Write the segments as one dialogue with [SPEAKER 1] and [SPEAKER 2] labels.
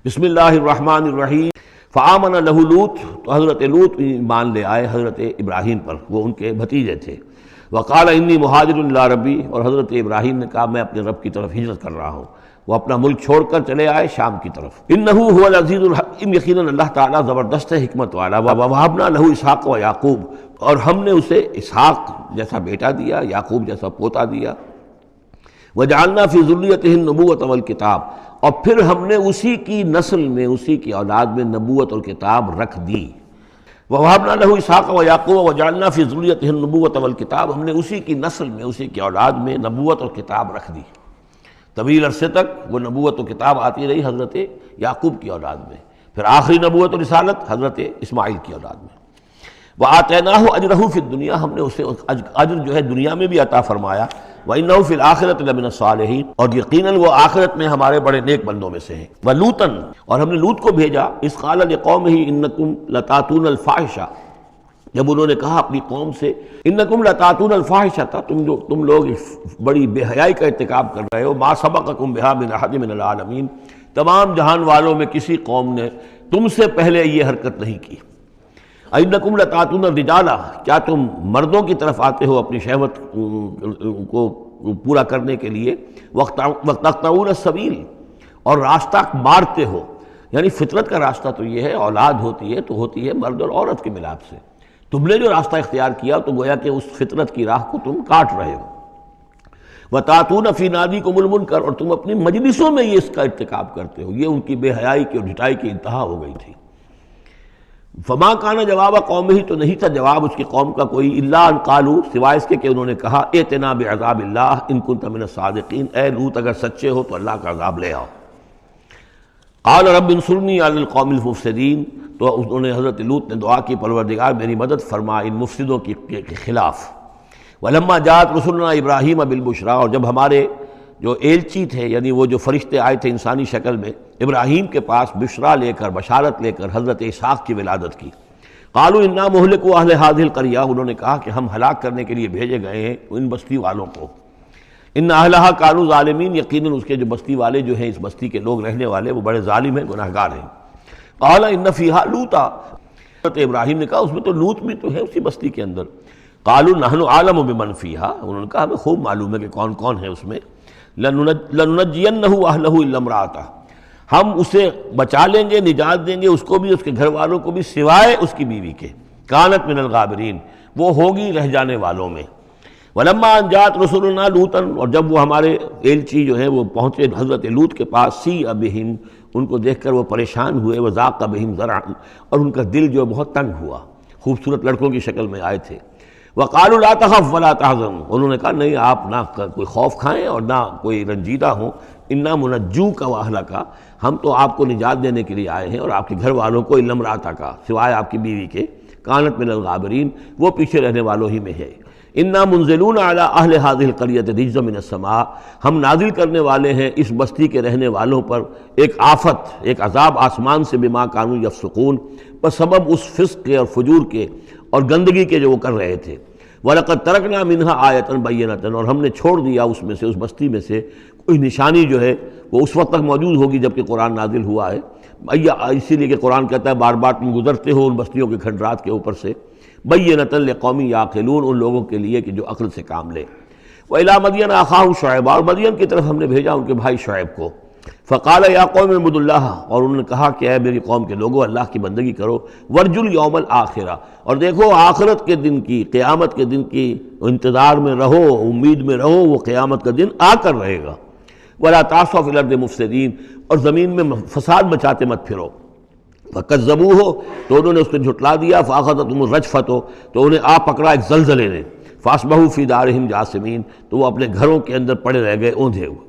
[SPEAKER 1] بسم اللہ الرحمن الرحیم۔ فآمن لہ لوط، تو حضرت لوط ایمان لے آئے حضرت ابراہیم پر، وہ ان کے بھتیجے تھے۔ وقال انی مہاجر الی ربی، اور حضرت ابراہیم نے کہا میں اپنے رب کی طرف ہجرت کر رہا ہوں۔ وہ اپنا ملک چھوڑ کر چلے آئے شام کی طرف۔ انہ هو العزیز الحکیم، یقیناً اللہ تعالیٰ زبردست ہے، حکمت والا۔ ووہبنا لہ اسحاق و یعقوب، اور ہم نے اسے اسحاق جیسا بیٹا دیا، یعقوب جیسا پوتا دیا۔ وجعلنا فی ذریتہ النبوۃ والکتاب، اور پھر ہم نے اسی کی نسل میں، اسی کی اولاد میں نبوت اور کتاب رکھ دی۔ ووہبنا لہ اسحاق و یعقوب وجعلنا فی ذریتہ النبوۃ والکتاب، ہم نے اسی کی نسل میں، اسی کی اولاد میں نبوت اور کتاب رکھ دی۔ طویل عرصے تک وہ نبوت و کتاب آتی رہی حضرت یعقوب کی اولاد میں، پھر آخری نبوت و رسالت حضرت اسماعیل کی اولاد میں۔ وآتیناہ اجرہ فی الدنیا، ہم نے اسے اجر جو ہے دنیا میں بھی عطا فرمایا۔ وانہ فی الآخرۃ لمن الصالحین، اور یقیناً وہ آخرت میں ہمارے بڑے نیک بندوں میں سے ہیں۔ ولوطا، اور ہم نے لوط کو بھیجا، اذ قال لقومہ انکم لتاتون الفاحشہ، جب انہوں نے کہا اپنی قوم سے انکم لتاتون الفاحشہ، تم لوگ بڑی بے حیائی کا ارتکاب کر رہے ہو۔ ما سبقکم بہا من احد من العالمین، تمام جہان والوں میں کسی قوم نے تم سے پہلے یہ حرکت نہیں کی۔ انکم لتاتون الرجال، کیا تم مردوں کی طرف آتے ہو اپنی شہوت کو پورا کرنے کے لیے۔ وتقطعون السبیل، اور راستہ مارتے ہو، یعنی فطرت کا راستہ تو یہ ہے، اولاد ہوتی ہے تو ہوتی ہے مرد اور عورت کے ملاپ سے، تم نے جو راستہ اختیار کیا تو گویا کہ اس فطرت کی راہ کو تم کاٹ رہے ہو۔ وتاتون فی نادیکم المنکر، اور تم اپنی مجلسوں میں یہ اس کا ارتکاب کرتے ہو۔ یہ ان کی بے حیائی کی اور ڈھٹائی کی انتہا ہو گئی تھی۔ فما کان جواب قوم ہی، تو نہیں تھا جواب اس کی قوم کا کوئی، الا ان قالوا، سوائے اس کے کہ انہوں نے کہا ائتنا بعذاب اللہ ان کنت من الصادقین، اے لوط اگر سچے ہو تو اللہ کا عذاب لے آؤ۔ قال رب انصرنی علی القوم المفسدین، تو انہوں نے حضرت لوط نے دعا کی پروردگار میری مدد فرما ان مفسدوں کے خلاف۔ ولما جاءت رسلنا ابراہیم بالبشریٰ، اور جب ہمارے جو ایلچی تھے، یعنی وہ جو فرشتے آئے تھے انسانی شکل میں ابراہیم کے پاس بشرا لے کر، بشارت لے کر حضرت اسحاق کی ولادت کی، قالوا انا مہلکو اہل ہذہ القریہ، انہوں نے کہا کہ ہم ہلاک کرنے کے لیے بھیجے گئے ہیں ان بستی والوں کو۔ ان اہلھا کانوا ظالمین، یقیناً اس کے جو بستی والے جو ہیں، اس بستی کے لوگ رہنے والے، وہ بڑے ظالم ہیں، گناہگار ہیں۔ قال ان فیہا لوطا، حضرت ابراہیم نے کہا اس میں تو لوط بھی تو ہے اسی بستی کے اندر۔ قالوا نحن اعلم بمن فیہا، انہوں نے کہا ہمیں خوب معلوم ہے کہ کون کون ہے اس میں۔ لننجینہ اہلہ الا امرأتہ، ہم اسے بچا لیں گے، نجات دیں گے، اس کو بھی، اس کے گھر والوں کو بھی، سوائے اس کی بیوی کے۔ کانت من الغابرین، وہ ہوگی رہ جانے والوں میں۔ ولما ان جاءت رسلنا لوطا، اور جب وہ ہمارے ایلچی جو ہیں وہ پہنچے حضرت لوط کے پاس، سیء بہم، ان کو دیکھ کر وہ پریشان ہوئے، وضاق بہم ذرعا، اور ان کا دل جو بہت تنگ ہوا، خوبصورت لڑکوں کی شکل میں آئے تھے۔ وقالوا لا تخف ولا تحزن، انہوں نے کہا نہیں آپ نہ کوئی خوف کھائیں اور نہ کوئی رنجیدہ ہوں، انا منجوک واہلک، ہم تو آپ کو نجات دینے کے لیے آئے ہیں اور آپ کے گھر والوں کو، الا امرأتک، سوائے آپ کی بیوی کے، کانت من الغابرین، وہ پیچھے رہنے والوں ہی میں ہے۔ انا منزلون علی اہل ہذہ القریۃ رجزا من السماء، ہم نازل کرنے والے ہیں اس بستی کے رہنے والوں پر ایک آفت، ایک عذاب آسمان سے، بما کانوا یفسقون، بسبب اس فسق کے اور فجور کے اور گندگی کے جو وہ کر رہے تھے۔ وَلَقَدْ تَرَكْنَا مِنْهَا آیَةً بَيِّنَةً، اور ہم نے چھوڑ دیا اس میں سے، اس بستی میں سے کوئی نشانی جو ہے وہ اس وقت تک موجود ہوگی جب کہ قرآن نازل ہوا ہے۔ اسی لیے کہ قرآن کہتا ہے بار بار تم گزرتے ہو ان بستیوں کے کھنڈرات کے اوپر سے، بَيِّنَةً لِقَوْمٍ يَعْقِلُونَ، ان لوگوں کے لیے کہ جو عقل سے کام لے۔ وَإِلَىٰ مَدْيَنَ أَخَاهُمْ شُعَيْبًا، اور مدین کی طرف ہم نے بھیجا ان کے بھائی شعیب کو۔ فقال یا قوم اعبدوا اللہ، اور انہوں نے کہا کہ اے میری قوم کے لوگوں اللہ کی بندگی کرو، وارجوا الیوم الآخرہ، اور دیکھو آخرت کے دن کی، قیامت کے دن کی انتظار میں رہو، امید میں رہو، وہ قیامت کا دن آ کر رہے گا۔ ولا تعثوا فی الارض مفسدین، اور زمین میں فساد مچاتے مت پھرو۔ فکذبوہ، تو انہوں نے اس کو جھٹلا دیا، فاخذتہم الرجفۃ، تو انہیں آ پکڑا ایک زلزلے نے، فاصبحوا فی دارہم جاثمین، تو وہ اپنے گھروں کے اندر پڑے رہ گئے اوندھے ہوئے۔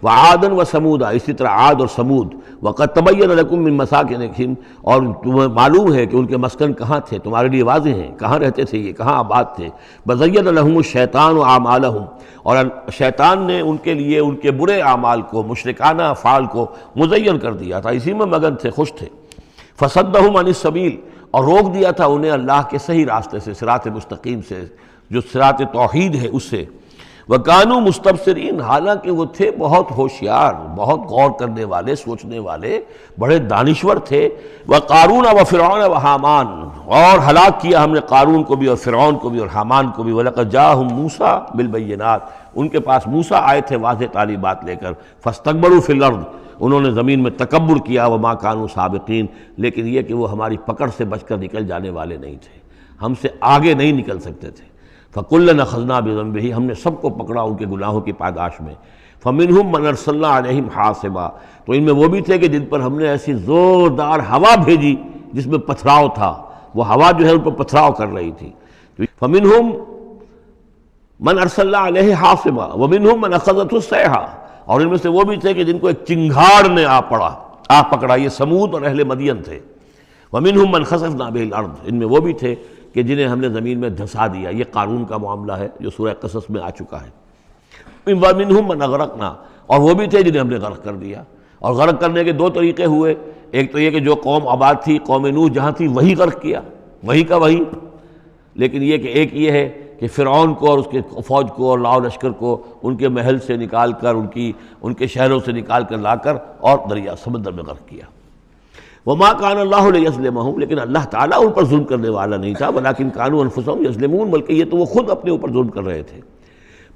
[SPEAKER 1] وعادا وثمودا، اسی طرح عاد اور سمود، وقد تبین لکم من مساکنہم، اور تمہیں معلوم ہے کہ ان کے مسکن کہاں تھے، تمہارے لیے واضح ہیں کہاں رہتے تھے یہ، کہاں آباد تھے۔ بزین لہم الشیطان اعمالہم، اور شیطان نے ان کے لیے ان کے برے اعمال کو، مشرکانہ افعال کو مزین کر دیا تھا، اسی میں مگن تھے، خوش تھے۔ فصدہم عن السبیل، اور روک دیا تھا انہیں اللہ کے صحیح راستے سے، صراط مستقیم سے، جو صراط توحید ہے اس سے۔ وَكَانُوا مُسْتَبْصِرِينَ، حالانکہ وہ تھے بہت ہوشیار، بہت غور کرنے والے، سوچنے والے، بڑے دانشور تھے۔ وَقَارُونَ وَفِرْعَوْنَ وَحَامَانَ، اور ہلاک کیا ہم نے قارون کو بھی اور فرعون کو بھی اور حامان کو بھی۔ وَلَقَدْ جَاءَهُم مُوسَىٰ بِالْبَيِّنَاتِ، ان کے پاس موسیٰ آئے تھے واضح تعلیمات لے کر۔ فَاسْتَكْبَرُوا فِي الْأَرْضِ، انہوں نے زمین میں تکبر کیا۔ وَمَا كَانُوا سَابِقِينَ، لیکن یہ کہ وہ ہماری پکڑ سے بچ کر نکل جانے والے نہیں تھے، ہم سے آگے نہیں نکل سکتے تھے۔ فَكُلًّا أَخَذْنَا بِذَنبِهِ، ہم نے سب کو پکڑا ان کے گناہوں کی پاداش میں۔ فَمِنْهُمْ مَنْ أَرْسَلْنَا عَلَيْهِمْ حَاصِبًا، تو ان میں وہ بھی تھے کہ جن پر ہم نے ایسی زوردار ہوا بھیجی جس میں پتھراؤ تھا، وہ ہوا جو ہے ان پر پتھراؤ کر رہی تھی۔ فَمِنْهُمْ مَنْ أَرْسَلْنَا عَلَيْهِ حَاصِبًا وَمِنْهُمْ مَنْ أَخَذَتْهُ الصَّيْحَةُ، اور ان میں سے وہ بھی تھے کہ جن کو ایک چنگھاڑ نے آ پکڑا، یہ سمود اور اہل مدین تھے۔ وَمِنْهُمْ مَنْ خَسَفْنَا بِهِ الْأَرْضِ، ان میں وہ بھی تھے کہ جنہیں ہم نے زمین میں دھسا دیا۔ یہ قارون کا معاملہ ہے جو سورہ قصص میں آ چکا ہے۔ وَمِنْهُمْ مَنْ أَغْرَقْنَا، اور وہ بھی تھے جنہیں ہم نے غرق کر دیا۔ اور غرق کرنے کے دو طریقے ہوئے، ایک تو یہ کہ جو قوم آباد تھی، قوم نوح جہاں تھی وہی غرق کیا، وہی کا وہی۔ لیکن یہ کہ ایک یہ ہے کہ فرعون کو اور اس کے فوج کو اور لاؤ لشکر کو ان کے محل سے نکال کر، ان کے شہروں سے نکال کر لا کر اور دریا سمندر میں غرق کیا۔ وما كان الله ليظلمهم، لیکن اللہ تعالیٰ ان پر ظلم کرنے والا نہیں تھا، ولكن كانوا انفسهم يظلمون، بلکہ یہ تو وہ خود اپنے اوپر ظلم کر رہے تھے۔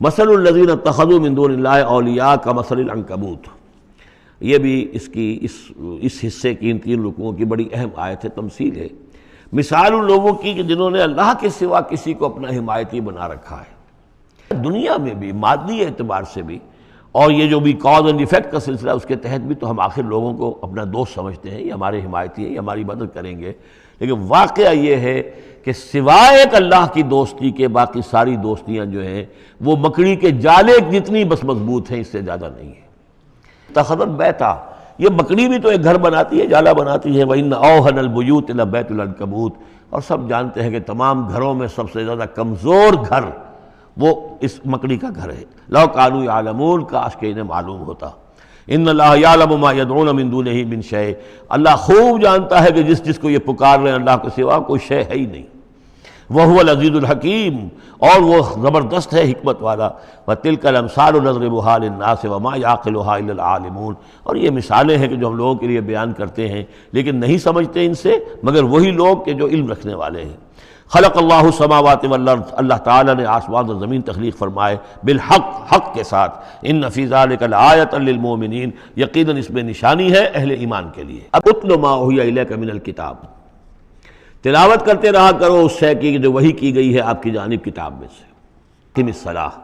[SPEAKER 1] مثل الذين اتخذوا من دون الله اولیاء كمثل العنكبوت، یہ بھی اس حصے کی ان تین رکوعوں کی بڑی اہم آیت ہے، تمثیل ہے۔ مثال ان لوگوں کی کہ جنہوں نے اللہ کے سوا کسی کو اپنا حمایتی بنا رکھا ہے، دنیا میں بھی، مادی اعتبار سے بھی، اور یہ جو بھی کاز اینڈ ایفیکٹ کا سلسلہ اس کے تحت بھی، تو ہم آخر لوگوں کو اپنا دوست سمجھتے ہیں، یہ ہمارے حمایتی ہیں، یہ ہماری مدد کریں گے۔ لیکن واقعہ یہ ہے کہ سوائے ایک اللہ کی دوستی کے باقی ساری دوستیاں جو ہیں وہ مکڑی کے جالے جتنی بس مضبوط ہیں، اس سے زیادہ نہیں ہے۔ اتخذت بیتا، یہ مکڑی بھی تو ایک گھر بناتی ہے، جالا بناتی ہے۔ وَإِنَّ أَوْهَنَ الْبُيُوتِ لَبَيْتُ الْعَنكَبُوتِ، اور سب جانتے ہیں کہ تمام گھروں میں سب سے زیادہ کمزور گھر وہ اس مکڑی کا گھر ہے۔ لو کانوا یعلمون، کاش کہ انہیں معلوم ہوتا۔ ان اللہ یعلم ما یدعون من دونہ من شیء، اللہ خوب جانتا ہے کہ جس کو یہ پکار رہے ہیں اللہ کے سوا کوئی شے ہے ہی نہیں۔ وہو العزیز الحکیم، اور وہ زبردست ہے حکمت والا۔ وتلک الامثال نضربها للناس وما یعقلها الا العالمون، اور یہ مثالیں ہیں کہ جو ہم لوگوں کے لیے بیان کرتے ہیں لیکن نہیں سمجھتے ان سے مگر وہی لوگ کہ جو علم رکھنے والے ہیں۔ خلق اللہ السماوات والارض، اللہ تعالیٰ نے آسمان اور زمین تخلیق فرمائے، بالحق، حق کے ساتھ۔ ان فی ذلک لآیۃ للمؤمنین، یقیناً اس میں نشانی ہے اہل ایمان کے لیے۔ اب اتل ما اوحی الیک من الکتاب، تلاوت کرتے رہا کرو اس شے کی جو وحی کی گئی ہے آپ کی جانب کتاب میں سے۔ قم الصلاۃ،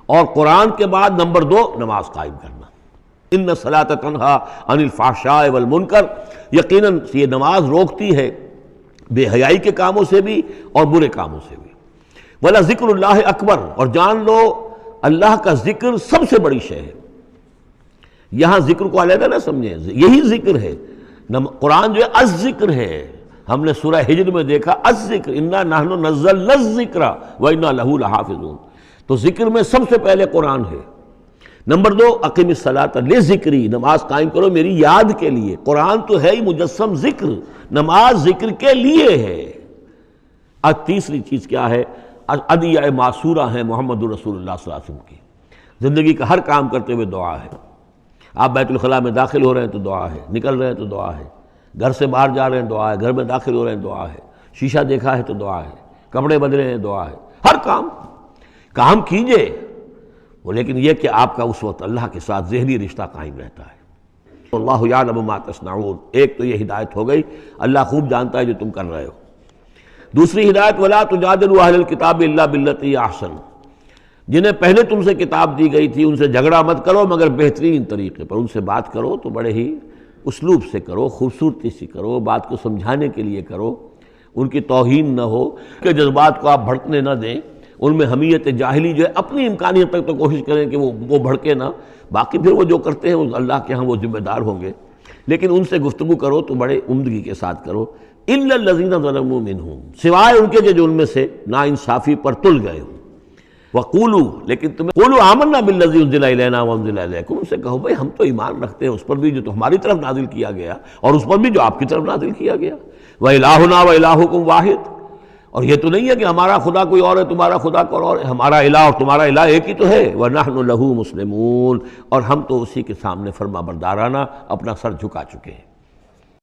[SPEAKER 1] اور قرآن کے بعد نمبر 2 نماز قائم کرنا۔ ان الصلاۃ تنہی عن الفحشاء والمنکر، یقیناً یہ نماز روکتی ہے بے حیائی کے کاموں سے بھی اور برے کاموں سے بھی۔ وَلَا ذِكْرُ اللَّهِ اکبر، اور جان لو اللہ کا ذکر سب سے بڑی شے ہے۔ یہاں ذکر کو علیحدہ نہ سمجھیں، یہی ذکر ہے۔ قرآن جو ہے الذکر ہے، ہم نے سورہ ہجر میں دیکھا الذکر، انا نحن نزلنا الذکر وانا لہ لحافظون، تو ذکر میں سب سے پہلے قرآن ہے۔ نمبر 2 اقم الصلاۃ لذکری، نماز قائم کرو میری یاد کے لیے۔ قرآن تو ہے ہی مجسم ذکر، نماز ذکر کے لیے ہے۔ اب تیسری چیز کیا ہے؟ ادعیہ معصورہ ہیں محمد رسول اللہ صلی اللہ علیہ وسلم کی، زندگی کا ہر کام کرتے ہوئے دعا ہے۔ آپ بیت الخلاء میں داخل ہو رہے ہیں تو دعا ہے، نکل رہے ہیں تو دعا ہے، گھر سے باہر جا رہے ہیں دعا ہے، گھر میں داخل ہو رہے ہیں دعا ہے، شیشہ دیکھا ہے تو دعا ہے، کپڑے بدلے ہیں دعا ہے، ہر کام کیجئے وہ، لیکن یہ کہ آپ کا اس وقت اللہ کے ساتھ ذہنی رشتہ قائم رہتا ہے۔ اللہ یعلم ما تصنعون، ایک تو یہ ہدایت ہو گئی، اللہ خوب جانتا ہے جو تم کر رہے ہو۔ دوسری ہدایت ولا تجادلوا اہل الکتاب الا باللتی احسن، جنہیں پہلے تم سے کتاب دی گئی تھی ان سے جھگڑا مت کرو مگر بہترین طریقے پر، ان سے بات کرو تو بڑے ہی اسلوب سے کرو، خوبصورتی سے کرو، بات کو سمجھانے کے لیے کرو، ان کی توہین نہ ہو کہ جذبات کو آپ بھڑکنے نہ دیں، ان میں حمیت جاہلی جو ہے اپنی امکانیت تک تو کوشش کریں کہ وہ بھڑکے نہ، باقی پھر وہ جو کرتے ہیں اللہ کے ہاں وہ ذمہ دار ہوں گے، لیکن ان سے گفتگو کرو تو بڑے عمدگی کے ساتھ کرو۔ الا الذین ظلموا منہم، سوائے ان کے جو ان میں سے نا انصافی پر تل گئے ہوں۔ وقولوا، لیکن تمہیں قولوا آمنا بالذی انزل الینا وانزل الیکم، ان سے کہو بھائی ہم تو ایمان رکھتے ہیں اس پر بھی جو تمہاری طرف نازل کیا گیا اور اس پر بھی جو آپ کی طرف نازل کیا گیا۔ وإلہنا وإلہکم واحد، اور یہ تو نہیں ہے کہ ہمارا خدا کوئی اور ہے تمہارا خدا کوئی اور ہے، ہمارا الہ اور تمہارا الہ ایک ہی تو ہے، وَنَحْنُ لَهُ مُسْلِمُونَ، اور ہم تو اسی کے سامنے فرما بردارانہ اپنا سر جھکا چکے ہیں۔